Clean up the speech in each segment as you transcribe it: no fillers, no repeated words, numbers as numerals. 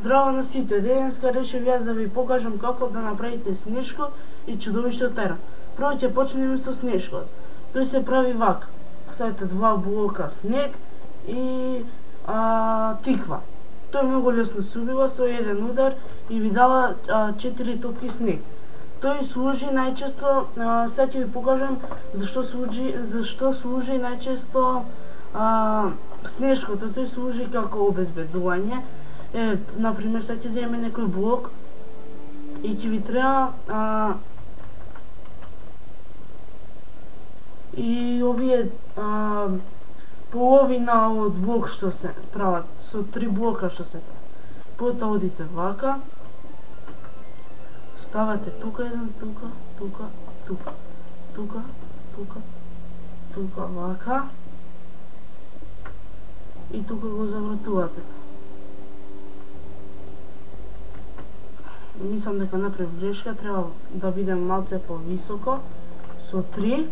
Здраво на сите, денеска решив јас да ви покажам како да направите снежко и чудовиште од терен. Прво ќе почнеме со снежкот. Тој се прави вака. Ставите 2 блока снег и тиква. Тој многу лесно се убива со еден удар и ви дава 4 топки снег. Тој служи најчесто, сега ќе ви покажам зашто служи најчесто снежкото. Тој служи како обезбедување. Например, сега ќе земеме некој блок и ќе ви треба и овие половина од блок што се прават, со 3 блока што се прават. Потоа одите вака, ставате тука еден, тука, вака и тука го завртувате. Мислам дека направив грешка, треба да биде малце повисоко, со 3.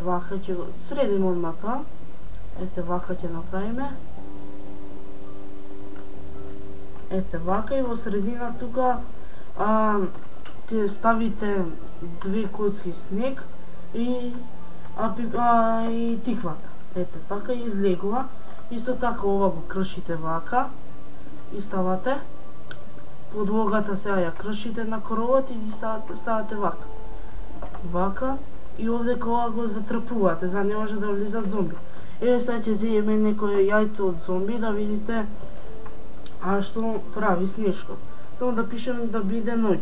Вака ќе го средиме одма тоа. Ете вака ќе направиме. Ете вака и во средина тука ќе ставите 2 коцки снег и тиквата. Ете така и излегува. Исто така ова го кршите вака и ставате. Подлогата сега ја кршите на коровот и ги ставате вака. Вака и овде кога го затрпувате, за не може да влизат зомби. Еве сега ќе земеме некој јајце од зомби да видите што прави снежкот. Само да пишеме да биде ноќ.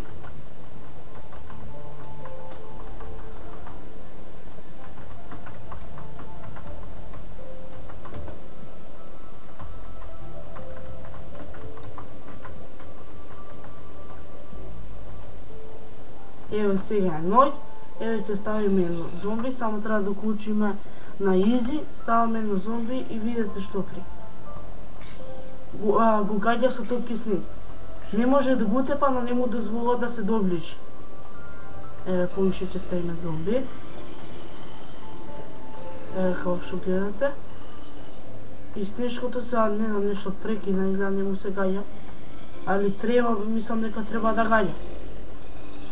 Еве сега е ноќ. Еве ќе ставиме едно зомби, само треба да уклучиме на изи, ставаме едно зомби и видите што при. Го гаѓа со топки снег. Не може да го тепа, но не му дозволува да се доближи. Еве повише ќе ставиме зомби. Еве како што гледате. И снежкото сега не знам нешто прекина, изгледа не му се гаѓа. Али треба, мислам дека треба да гаѓа.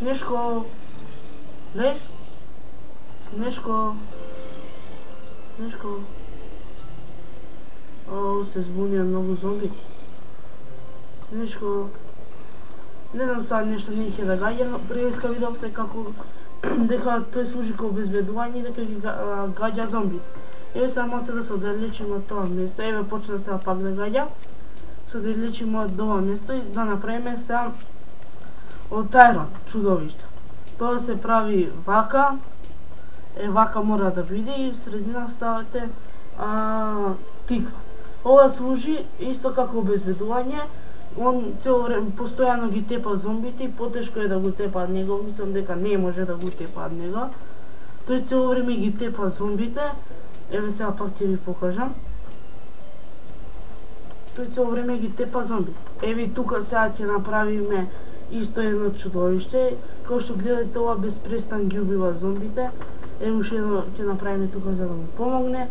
Снежко, леј, Снежко, се збунија многу зомби. Снежко, не знам сега нешто не ќе да гаѓа, но преска видовте како дека тој служи како обезбедување и дека ги гаѓа зомби. Еве сега малце да се одлечиме од тоа место, еве почна сега пак да гаѓа. Се одлечиме од ова место и да направиме сега од Тайрон, чудовиште. Тоа се прави вака, вака мора да биде и в средина ставате тиква. Ова служи исто како обезбедување, он цело време постојано ги тепа зомбите и потешко е да го тепа од него, мислам дека не може да го тепа од него. Тој цело време ги тепа зомбите, еве сега пак ќе ви покажам. Тој цело време ги тепа зомби. Еве тука сега ќе направиме исто едно чудовиште, како што гледате ова без престан ги убива зомбите. Еве уште едно ќе направиме тука за да му помогне.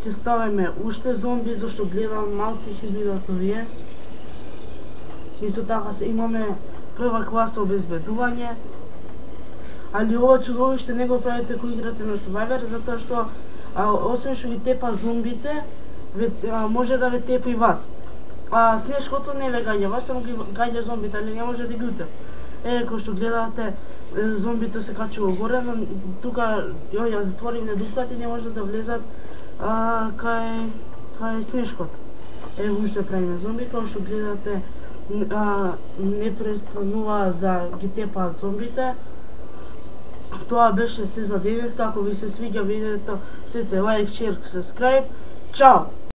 Ќе ставиме уште зомби, зашто гледам малци ќе бидат овие. Исто така се имаме прва класа обезбедување. Али ова чудовиште не го правите кога играте на Survivor, затоа што освен што ги тепа зомбите, може да ве тепа и вас. Снежкото не ве гаѓа вас, само ги гаѓа зомбите, али не може да ги утепа. Еве кој што гледате, зомбите се качува горе, но тука ја затворивме дупката и не може да влезат кај снежкото. Еве уште правиме зомби, кој што гледате не престануваат да ги тепаат зомбите. Тоа беше се за денес, ако ви се свиѓа видеото, сете лайк, шер, сабскрајб. Чао!